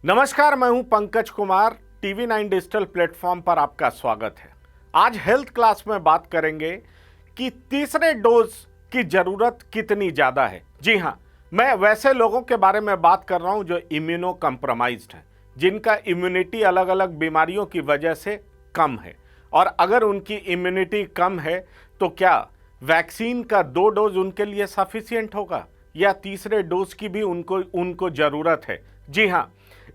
नमस्कार, मैं हूं Pankaj Kumar. TV 9 digital platform पर आपका स्वागत है। आज हेल्थ क्लास में बात करेंगे कि तीसरे डोज की जरूरत कितनी ज्यादा है। जी हां, मैं वैसे लोगों के बारे में बात कर रहा हूं जो इम्यूनो कम्प्रोमाइज्ड हैं, जिनका इम्यूनिटी अलग अलग बीमारियों की वजह से कम है। और अगर उनकी इम्यूनिटी कम है तो क्या वैक्सीन का 2 डोज उनके लिए सफिशिएंट होगा या तीसरे डोज की भी उनको जरूरत है। जी हां,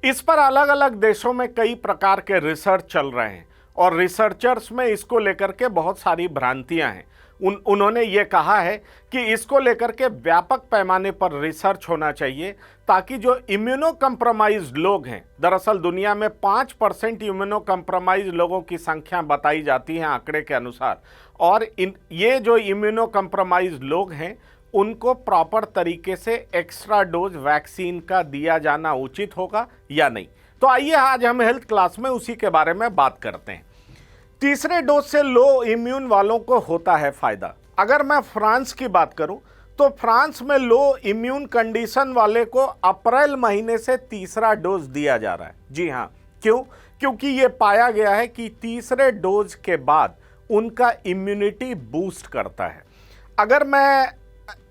इस पर अलग अलग देशों में कई प्रकार के रिसर्च चल रहे हैं और रिसर्चर्स में इसको लेकर के बहुत सारी भ्रांतियां हैं। उन्होंने ये कहा है कि इसको लेकर के व्यापक पैमाने पर रिसर्च होना चाहिए ताकि जो इम्यूनो कम्प्रोमाइज्ड लोग हैं, दरअसल दुनिया में 5% इम्यूनो कम्प्रोमाइज्ड लोगों की संख्या बताई जाती है आंकड़े के अनुसार, और ये जो इम्यूनो कम्प्रोमाइज्ड लोग हैं उनको प्रॉपर तरीके से एक्स्ट्रा डोज वैक्सीन का दिया जाना उचित होगा या नहीं। तो आइए आज हम हेल्थ क्लास में उसी के बारे में बात करते हैं। तीसरे डोज से लो इम्यून वालों को होता है फायदा। अगर मैं फ्रांस की बात करूं तो फ्रांस में लो इम्यून कंडीशन वाले को अप्रैल महीने से तीसरा डोज दिया जा रहा है। जी हां, क्यों? क्योंकि ये पाया गया है कि तीसरे डोज के बाद उनका इम्यूनिटी बूस्ट करता है। अगर मैं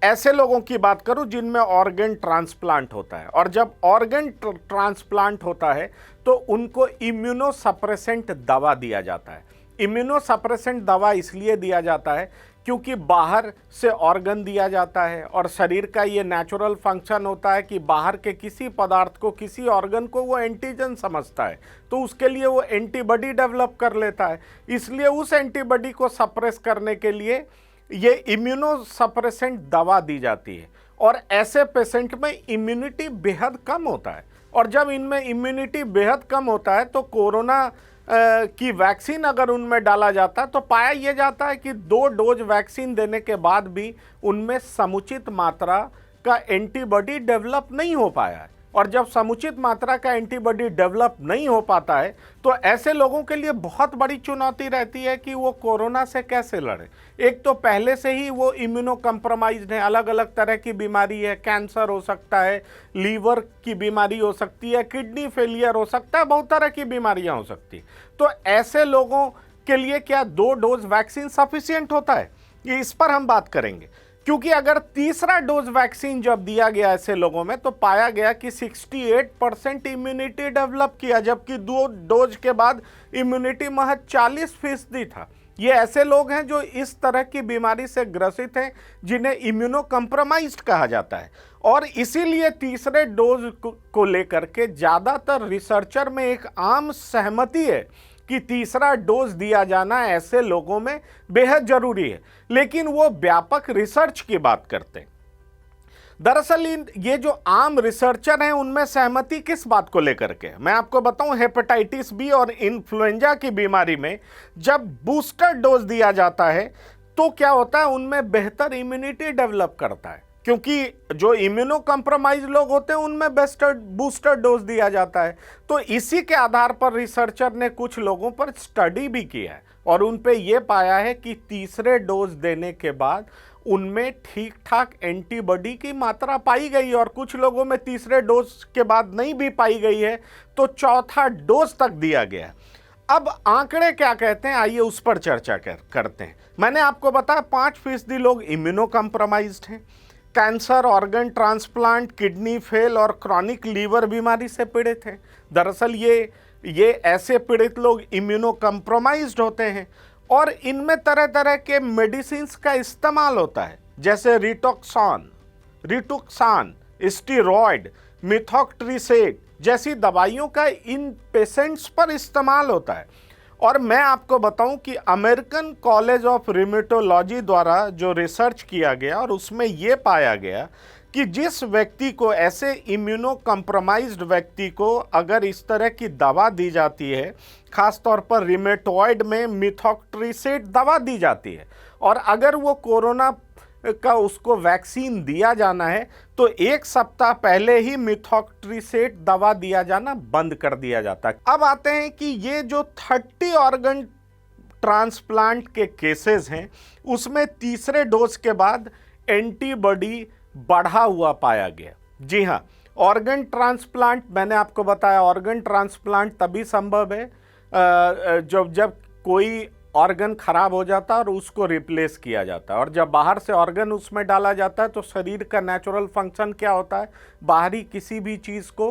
ऐसे लोगों की बात करूं जिनमें ऑर्गन ट्रांसप्लांट होता है, और जब ऑर्गन ट्रांसप्लांट होता है तो उनको इम्यूनो सप्रेसेंट दवा दिया जाता है। इम्यूनो सप्रेसेंट दवा इसलिए दिया जाता है क्योंकि बाहर से ऑर्गन दिया जाता है और शरीर का ये नेचुरल फंक्शन होता है कि बाहर के किसी पदार्थ को, किसी ऑर्गन को वो एंटीजन समझता है, तो उसके लिए वो एंटीबॉडी डेवलप कर लेता है। इसलिए उस एंटीबॉडी को सप्रेस करने के लिए ये इम्यूनो सप्रेसेंट दवा दी जाती है, और ऐसे पेशेंट में इम्यूनिटी बेहद कम होता है। और जब इनमें इम्यूनिटी बेहद कम होता है तो कोरोना की वैक्सीन अगर उनमें डाला जाता है तो पाया यह जाता है कि 2 डोज वैक्सीन देने के बाद भी उनमें समुचित मात्रा का एंटीबॉडी डेवलप नहीं हो पाया है। और जब समुचित मात्रा का एंटीबॉडी डेवलप नहीं हो पाता है तो ऐसे लोगों के लिए बहुत बड़ी चुनौती रहती है कि वो कोरोना से कैसे लड़े। एक तो पहले से ही वो इम्यूनो कम्प्रोमाइज्ड है, अलग अलग तरह की बीमारी है, कैंसर हो सकता है, लीवर की बीमारी हो सकती है, किडनी फेलियर हो सकता है, बहुत तरह की बीमारियां हो सकती है। तो ऐसे लोगों के लिए क्या 2 डोज वैक्सीन सफिशिएंट होता है? ये इस पर हम बात करेंगे, क्योंकि अगर तीसरा डोज वैक्सीन जब दिया गया ऐसे लोगों में तो पाया गया कि 68% इम्यूनिटी डेवलप किया, जबकि 2 डोज के बाद इम्यूनिटी महज 40% था। ये ऐसे लोग हैं जो इस तरह की बीमारी से ग्रसित हैं जिन्हें इम्यूनो कम्प्रोमाइज्ड कहा जाता है। और इसीलिए तीसरे डोज को लेकर के ज़्यादातर रिसर्चर में एक आम सहमति है कि तीसरा डोज दिया जाना ऐसे लोगों में बेहद जरूरी है, लेकिन वो व्यापक रिसर्च की बात करते हैं। दरअसल ये जो आम रिसर्चर हैं उनमें सहमति किस बात को लेकर के? मैं आपको बताऊं, हेपेटाइटिस बी और इन्फ्लुएंजा की बीमारी में जब बूस्टर डोज दिया जाता है तो क्या होता है, उनमें बेहतर इम्यूनिटी डेवलप करता है, क्योंकि जो इम्यूनो कम्प्रोमाइज लोग होते हैं उनमें बूस्टर डोज दिया जाता है। तो इसी के आधार पर रिसर्चर ने कुछ लोगों पर स्टडी भी किया है और उन पे ये पाया है कि तीसरे डोज देने के बाद उनमें ठीक ठाक एंटीबॉडी की मात्रा पाई गई, और कुछ लोगों में तीसरे डोज के बाद नहीं भी पाई गई है तो चौथा डोज तक दिया गया। अब आंकड़े क्या कहते हैं, आइए उस पर चर्चा करते हैं। मैंने आपको बताया 5% लोग इम्यूनो कम्प्रोमाइज्ड हैं, cancer, organ transplant, kidney fail और क्रॉनिक लीवर बीमारी से पीड़ित हैं। दरअसल ये ऐसे पीड़ित लोग इम्यूनो कम्प्रोमाइज्ड होते हैं और इनमें तरह तरह के मेडिसिन्स का इस्तेमाल होता है, जैसे रिटुक्सान, स्टीरॉयड, मिथॉक्ट्रिसेट जैसी दवाइयों का इन पेशेंट्स पर इस्तेमाल होता है। और मैं आपको बताऊं कि अमेरिकन कॉलेज ऑफ रिमेटोलॉजी द्वारा जो रिसर्च किया गया और उसमें यह पाया गया कि जिस व्यक्ति को, ऐसे इम्यूनो कम्प्रोमाइज्ड व्यक्ति को अगर इस तरह की दवा दी जाती है, खासतौर पर रिमेटॉइड में मिथॉक्ट्रिसेट दवा दी जाती है, और अगर वो कोरोना का उसको वैक्सीन दिया जाना है तो 1 सप्ताह पहले ही मिथॉक्ट्रिसेट दवा दिया जाना बंद कर दिया जाता है। अब आते हैं कि ये जो 30 ऑर्गन ट्रांसप्लांट के केसेस हैं उसमें तीसरे डोज के बाद एंटीबॉडी बढ़ा हुआ पाया गया। जी हाँ, ऑर्गन ट्रांसप्लांट मैंने आपको बताया, ऑर्गन ट्रांसप्लांट तभी संभव है जब कोई ऑर्गन खराब हो जाता है और उसको रिप्लेस किया जाता है, और जब बाहर से ऑर्गन उसमें डाला जाता है तो शरीर का नेचुरल फंक्शन क्या होता है, बाहरी किसी भी चीज़ को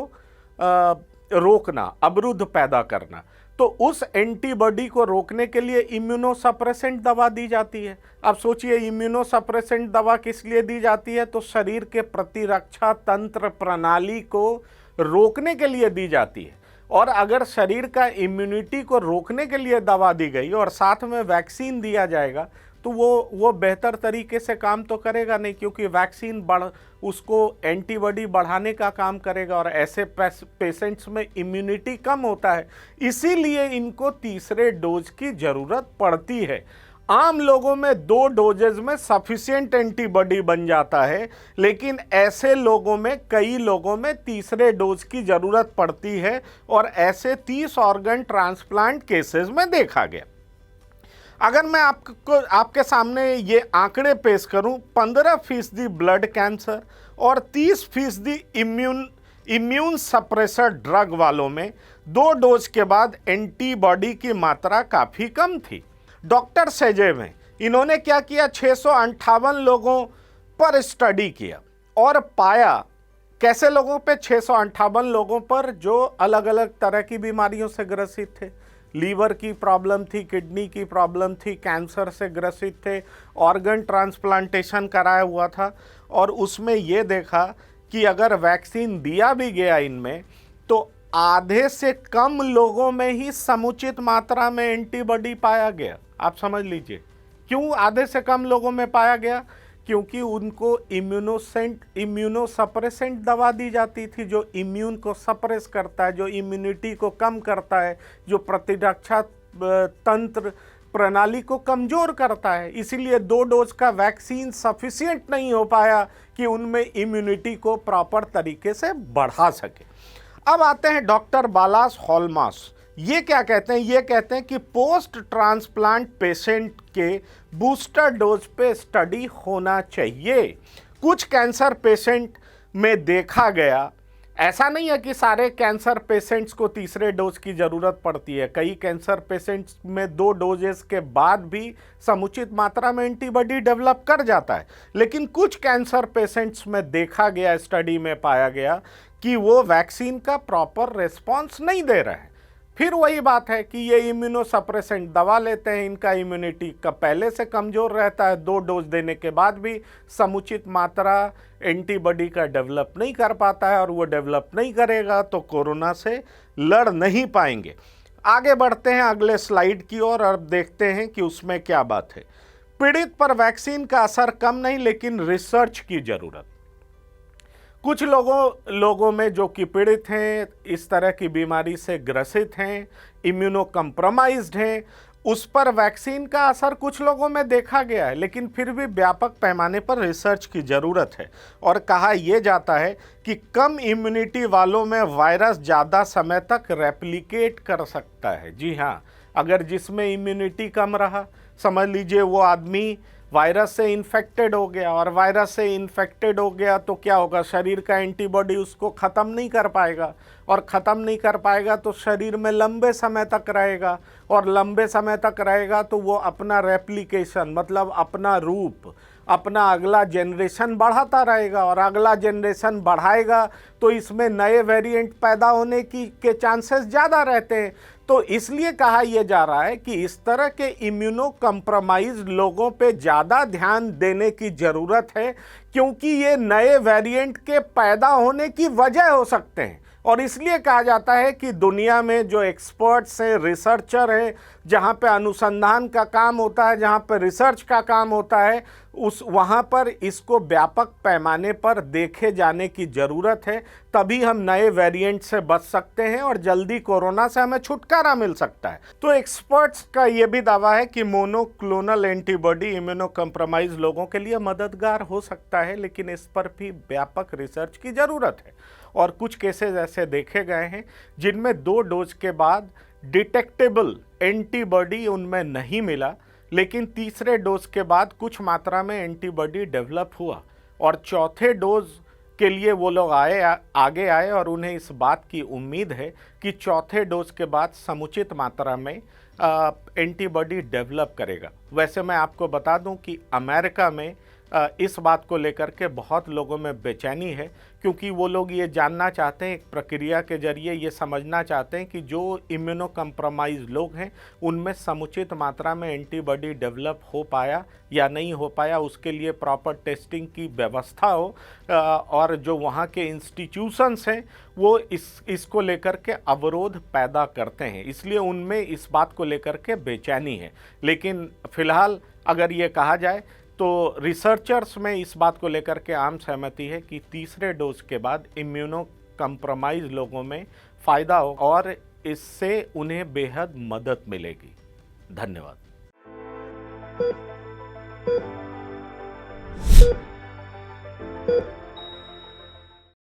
रोकना, अवरुद्ध पैदा करना। तो उस एंटीबॉडी को रोकने के लिए इम्यूनोसप्रेसेंट दवा दी जाती है। अब सोचिए, इम्यूनोसप्रेसेंट दवा किस लिए दी जाती है? तो शरीर के प्रतिरक्षा तंत्र प्रणाली को रोकने के लिए दी जाती है। और अगर शरीर का इम्यूनिटी को रोकने के लिए दवा दी गई और साथ में वैक्सीन दिया जाएगा तो वो बेहतर तरीके से काम तो करेगा नहीं, क्योंकि वैक्सीन उसको एंटीबॉडी बढ़ाने का काम करेगा और ऐसे पेशेंट्स में इम्यूनिटी कम होता है, इसीलिए इनको तीसरे डोज की ज़रूरत पड़ती है। आम लोगों में 2 डोजेज में सफिशिएंट एंटीबॉडी बन जाता है, लेकिन ऐसे लोगों में, कई लोगों में तीसरे डोज की ज़रूरत पड़ती है, और ऐसे 30 ऑर्गन ट्रांसप्लांट केसेस में देखा गया। अगर मैं आपके सामने ये आंकड़े पेश करूं, 15% ब्लड कैंसर और 30% इम्यून सप्रेसर ड्रग वालों में 2 डोज के बाद एंटीबॉडी की मात्रा काफ़ी कम थी। डॉक्टर सेजे में इन्होंने क्या किया, 658 लोगों पर स्टडी किया और पाया, कैसे लोगों पे? 658 लोगों पर जो अलग अलग तरह की बीमारियों से ग्रसित थे, लीवर की प्रॉब्लम थी, किडनी की प्रॉब्लम थी, कैंसर से ग्रसित थे, ऑर्गन ट्रांसप्लांटेशन कराया हुआ था, और उसमें ये देखा कि अगर वैक्सीन दिया भी गया इनमें तो आधे से कम लोगों में ही समुचित मात्रा में एंटीबॉडी पाया गया। आप समझ लीजिए क्यों आधे से कम लोगों में पाया गया, क्योंकि उनको इम्यूनोसप्रेसेंट दवा दी जाती थी, जो इम्यून को सप्रेस करता है, जो इम्यूनिटी को कम करता है, जो प्रतिरक्षा तंत्र प्रणाली को कमज़ोर करता है। इसीलिए 2 डोज का वैक्सीन सफिशिएंट नहीं हो पाया कि उनमें इम्यूनिटी को प्रॉपर तरीके से बढ़ा सके। अब आते हैं डॉक्टर बालास हॉलमास। ये क्या कहते हैं? ये कहते हैं कि पोस्ट ट्रांसप्लांट पेशेंट के बूस्टर डोज पे स्टडी होना चाहिए। कुछ कैंसर पेशेंट में देखा गया, ऐसा नहीं है कि सारे कैंसर पेशेंट्स को तीसरे डोज की ज़रूरत पड़ती है। कई कैंसर पेशेंट्स में 2 डोजेस के बाद भी समुचित मात्रा में एंटीबॉडी डेवलप कर जाता है, लेकिन कुछ कैंसर पेशेंट्स में देखा गया, स्टडी में पाया गया कि वो वैक्सीन का प्रॉपर रिस्पॉन्स नहीं दे रहे हैं। फिर वही बात है कि ये इम्यूनोसप्रेसेंट दवा लेते हैं, इनका इम्यूनिटी का पहले से कमज़ोर रहता है, 2 डोज देने के बाद भी समुचित मात्रा एंटीबॉडी का डेवलप नहीं कर पाता है, और वो डेवलप नहीं करेगा तो कोरोना से लड़ नहीं पाएंगे। आगे बढ़ते हैं अगले स्लाइड की ओर और अब देखते हैं कि उसमें क्या बात है। पीड़ित पर वैक्सीन का असर कम नहीं, लेकिन रिसर्च की ज़रूरत। कुछ लोगों में जो कि पीड़ित हैं, इस तरह की बीमारी से ग्रसित हैं, इम्यूनो कम्प्रोमाइज्ड हैं, उस पर वैक्सीन का असर कुछ लोगों में देखा गया है, लेकिन फिर भी व्यापक पैमाने पर रिसर्च की ज़रूरत है। और कहा यह जाता है कि कम इम्यूनिटी वालों में वायरस ज़्यादा समय तक रेप्लिकेट कर सकता है। जी हाँ, अगर जिसमें इम्यूनिटी कम रहा, समझ लीजिए वो आदमी वायरस से इन्फेक्टेड हो गया, और वायरस से इन्फेक्टेड हो गया तो क्या होगा, शरीर का एंटीबॉडी उसको ख़त्म नहीं कर पाएगा, और ख़त्म नहीं कर पाएगा तो शरीर में लंबे समय तक रहेगा, और लंबे समय तक रहेगा तो वो अपना रेप्लिकेशन, मतलब अपना रूप, अपना अगला जनरेशन बढ़ाता रहेगा, और अगला जनरेशन बढ़ाएगा तो इसमें नए वेरिएंट पैदा होने के चांसेस ज़्यादा रहते हैं। तो इसलिए कहा यह जा रहा है कि इस तरह के इम्यूनो कम्प्रोमाइज्ड लोगों पे ज़्यादा ध्यान देने की ज़रूरत है, क्योंकि ये नए वेरिएंट के पैदा होने की वजह हो सकते हैं। और इसलिए कहा जाता है कि दुनिया में जो एक्सपर्ट्स हैं, रिसर्चर हैं, जहाँ पे अनुसंधान का काम होता है, जहाँ पे रिसर्च का काम होता है, वहाँ पर इसको व्यापक पैमाने पर देखे जाने की ज़रूरत है। तभी हम नए वेरिएंट से बच सकते हैं और जल्दी कोरोना से हमें छुटकारा मिल सकता है। तो एक्सपर्ट्स का ये भी दावा है कि मोनोक्लोनल एंटीबॉडी इम्यूनो कम्प्रोमाइज लोगों के लिए मददगार हो सकता है, लेकिन इस पर भी व्यापक रिसर्च की ज़रूरत है। और कुछ केसेस ऐसे देखे गए हैं जिनमें 2 डोज के बाद डिटेक्टेबल एंटीबॉडी उनमें नहीं मिला, लेकिन तीसरे डोज के बाद कुछ मात्रा में एंटीबॉडी डेवलप हुआ और चौथे डोज के लिए वो लोग आगे आए और उन्हें इस बात की उम्मीद है कि चौथे डोज के बाद समुचित मात्रा में एंटीबॉडी डेवलप करेगा। वैसे मैं आपको बता दूं कि अमेरिका में इस बात को लेकर के बहुत लोगों में बेचैनी है, क्योंकि वो लोग ये जानना चाहते हैं, एक प्रक्रिया के जरिए ये समझना चाहते हैं कि जो इम्यूनो कम्प्रोमाइज लोग हैं उनमें समुचित मात्रा में एंटीबॉडी डेवलप हो पाया या नहीं हो पाया, उसके लिए प्रॉपर टेस्टिंग की व्यवस्था हो और जो वहाँ के इंस्टीट्यूशंस हैं वो इसको लेकर के अवरोध पैदा करते हैं, इसलिए उनमें इस बात को लेकर के बेचैनी है। लेकिन फिलहाल अगर ये कहा जाए तो रिसर्चर्स में इस बात को लेकर के आम सहमति है कि तीसरे डोज के बाद इम्यूनो कम्प्रोमाइज लोगों में फ़ायदा हो और इससे उन्हें बेहद मदद मिलेगी। धन्यवाद।